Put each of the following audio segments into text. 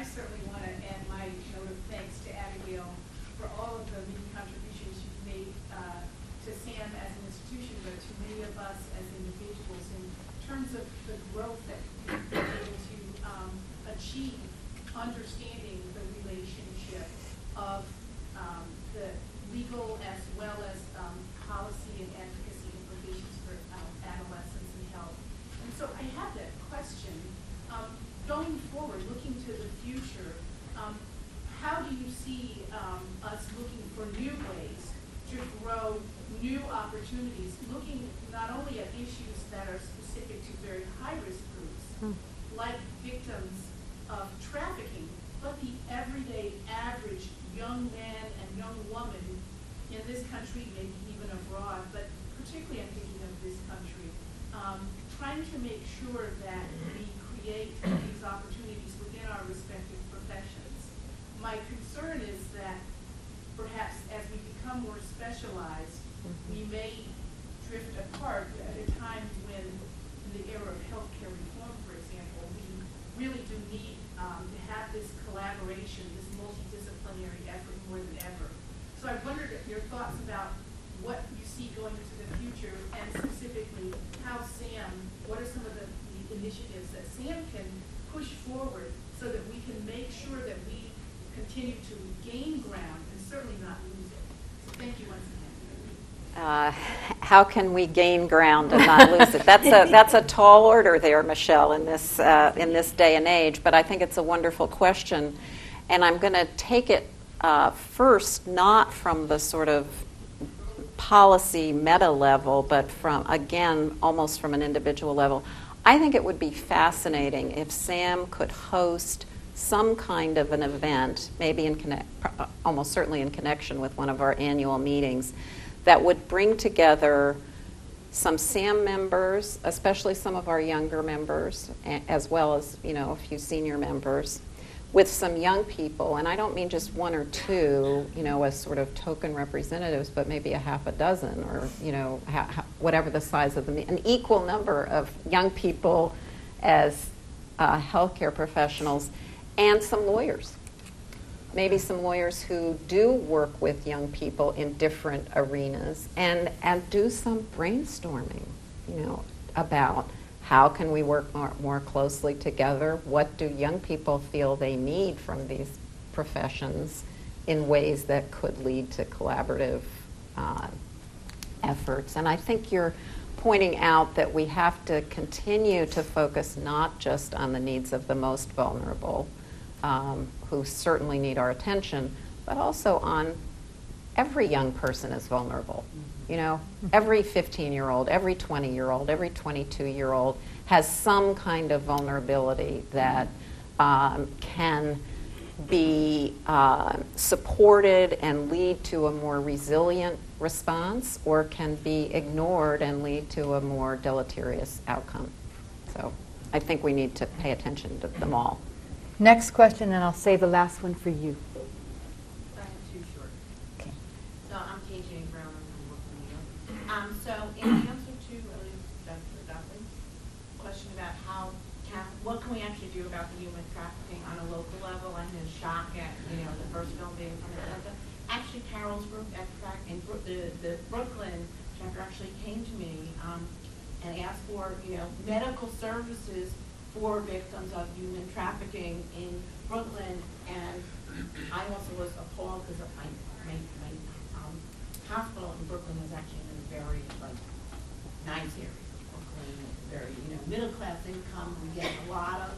I certainly want to add my note of thanks to Abigail for all of the many contributions you've made to SAM as an institution, but to many of us as individuals in terms of the growth that we've been able to achieve, understanding the relationship of the legal as well as policy and advocacy implications for adolescents and health. And so I have that question. Going forward, looking to the future, how do you see us looking for new ways to grow new opportunities, looking not only at issues that are specific to very high-risk groups, like victims of trafficking, but the everyday average young man and young woman in this country, maybe even abroad, but particularly I'm thinking of this country, trying to make sure that we create these opportunities within our respective professions. My concern is that perhaps as we become more specialized, we may drift apart at a time when, in the era of healthcare reform, for example, we really do need to have this collaboration, this multidisciplinary effort more than ever. So I wondered if your thoughts about what you see going into the future, and specifically how SAM, what are some of the initiatives that SAM can push forward so that we can make sure that we continue to gain ground and certainly not lose it. So thank you once again. How can we gain ground and not lose it? That's a tall order there, Michelle, in this day and age. But I think it's a wonderful question, and I'm going to take it first, not from the sort of policy meta level, but from, again, almost from an individual level. I think it would be fascinating if SAM could host some kind of an event, maybe almost certainly in connection with one of our annual meetings, that would bring together some SAM members, especially some of our younger members, as well as a few senior members, with some young people, and I don't mean just one or two, as sort of token representatives, but maybe a half a dozen, or whatever the size of an equal number of young people as healthcare professionals, and some lawyers. Maybe some lawyers who do work with young people in different arenas, and do some brainstorming, about how can we work more closely together? What do young people feel they need from these professions in ways that could lead to collaborative efforts? And I think you're pointing out that we have to continue to focus not just on the needs of the most vulnerable, who certainly need our attention, but also on every young person is vulnerable. Every 15-year-old, every 20-year-old, every 22-year-old has some kind of vulnerability that can be supported and lead to a more resilient response, or can be ignored and lead to a more deleterious outcome. So I think we need to pay attention to them all. Next question, and I'll save the last one for you. So in answer to Dr. Gottling's question about what can we actually do about the human trafficking on a local level, and his shock at the first film being from Atlanta, actually Carol's group in the Brooklyn chapter actually came to me and asked for medical services for victims of human trafficking in Brooklyn, and I also was appalled because my hospital in Brooklyn was actually in a very nice area. Brooklyn, very middle class income. We get a lot of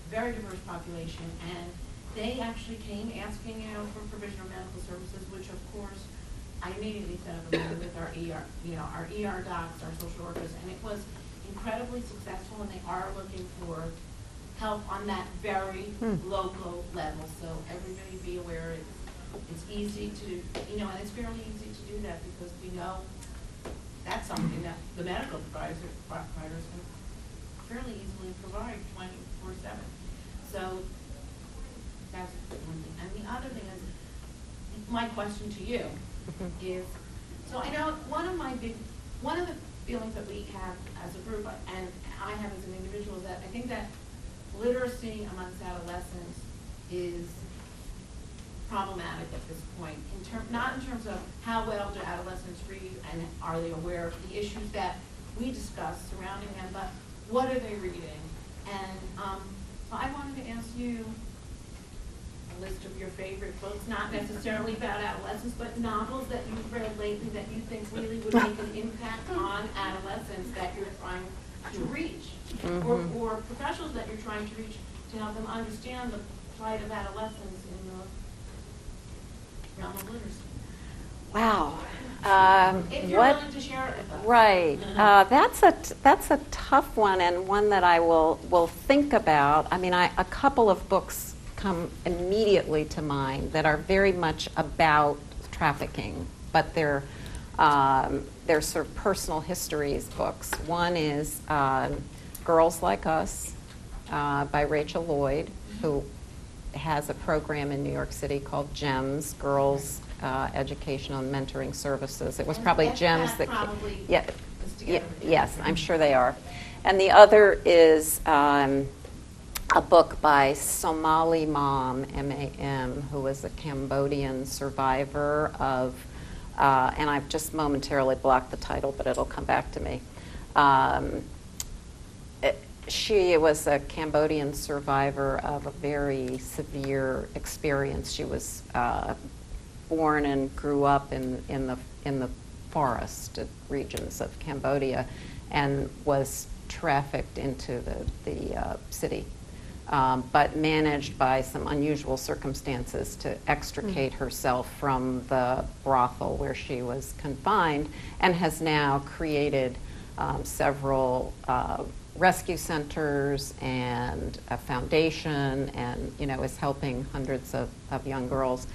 very diverse population, and they actually came asking for provision of medical services, which of course I immediately set up a meeting with our ER, our ER docs, our social workers, and it was incredibly successful, and they are looking for help on that very local level. So everybody be aware it's easy to, and it's fairly easy to do that because we know that's something that the medical providers can fairly easily provide 24/7. So that's one thing. And the other thing is, my question to you is, so I know one of the feelings that we have as a group, and I have as an individual, is that I think that literacy amongst adolescents is problematic at this point, not in terms of how well do adolescents read and are they aware of the issues that we discuss surrounding them, but what are they reading? And so I wanted to ask you a list of your favorite books, not necessarily about adolescents, but novels that you've read lately that you think really would make an impact on adolescents that you're trying to reach, or professionals that you're trying to reach to help them understand the plight of adolescents in the realm of literacy. Wow. If you're willing to share it with us. Right. That's a tough one, and one that I will think about. I mean, a couple of books come immediately to mind that are very much about trafficking, but they're sort of personal histories books. One is Girls Like Us by Rachel Lloyd, who has a program in New York City called GEMS, Girls Educational and Mentoring Services. It was probably GEMS that probably yes, I'm sure they are. And the other is a book by Somali Mom, M-A-M, who was a Cambodian survivor of, and I've just momentarily blocked the title, but it'll come back to me. She was a Cambodian survivor of a very severe experience. She was born and grew up in the forest regions of Cambodia, and was trafficked into the city, but managed by some unusual circumstances to extricate herself from the brothel where she was confined, and has now created several rescue centers and a foundation, and is helping hundreds of young girls.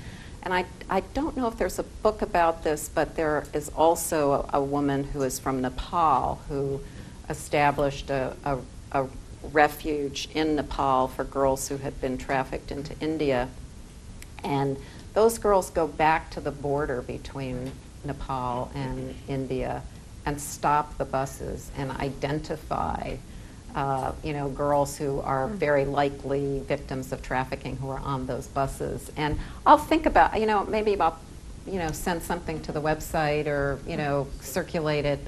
And I don't know if there's a book about this, but there is also a woman who is from Nepal who established a refuge in Nepal for girls who had been trafficked into India. And those girls go back to the border between Nepal and India and stop the buses and identify girls who are very likely victims of trafficking who are on those buses. And I'll think about, maybe about, send something to the website or, circulate it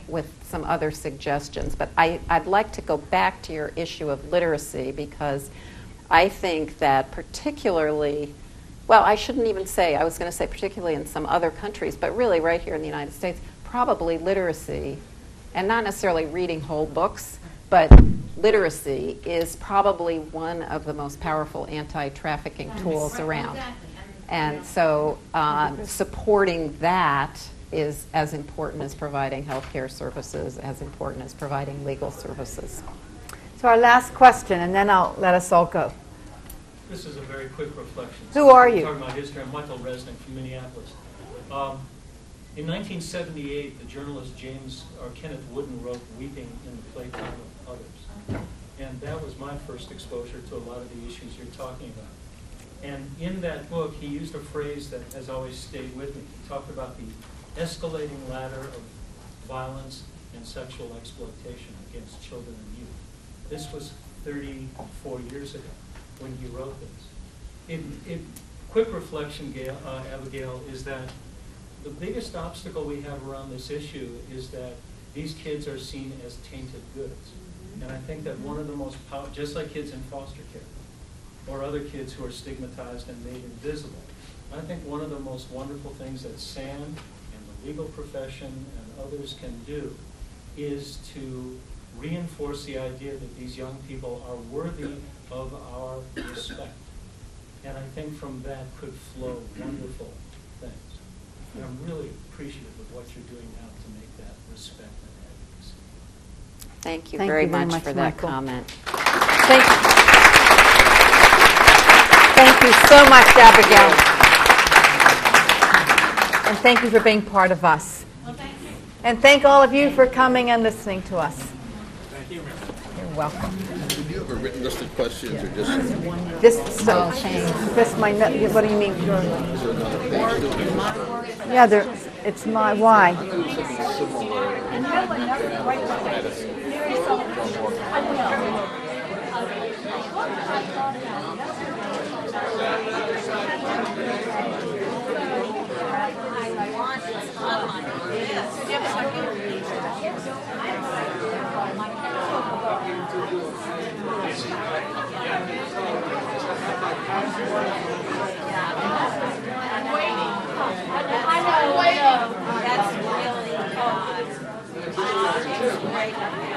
with some other suggestions. But I'd like to go back to your issue of literacy, because I think that particularly, well, I shouldn't even say, I was going to say particularly in some other countries, but really right here in the United States, probably literacy, and not necessarily reading whole books, but literacy is probably one of the most powerful anti-trafficking tools around. Exactly. And so supporting that is as important as providing healthcare services, as important as providing legal services. So our last question, and then I'll let us all go. This is a very quick reflection. Who are you? Talking about history, I'm Michael Resnick from Minneapolis. In 1978, the journalist Kenneth Wooden wrote "Weeping in the Playtime of Others," and that was my first exposure to a lot of the issues you're talking about. And in that book, he used a phrase that has always stayed with me. He talked about the escalating ladder of violence and sexual exploitation against children and youth. This was 34 years ago when he wrote this. Quick reflection, Abigail, is that the biggest obstacle we have around this issue is that these kids are seen as tainted goods. And I think that one of the most powerful, just like kids in foster care, or other kids who are stigmatized and made invisible, I think one of the most wonderful things that SAHM and the legal profession and others can do is to reinforce the idea that these young people are worthy of our respect. And I think from that could flow wonderful things. And I'm really appreciative of what you're doing now to make that respect and advocacy. Thank you Thank very you very much much, for that Michael. comment. Thank you so much, Abigail. And thank you for being part of us. Well, thank you. And thank all of you for coming and listening to us. Thank you, Mary. You're welcome. Do you have a written list of questions or just? This so this my what do you mean? Yeah, it's my why. right.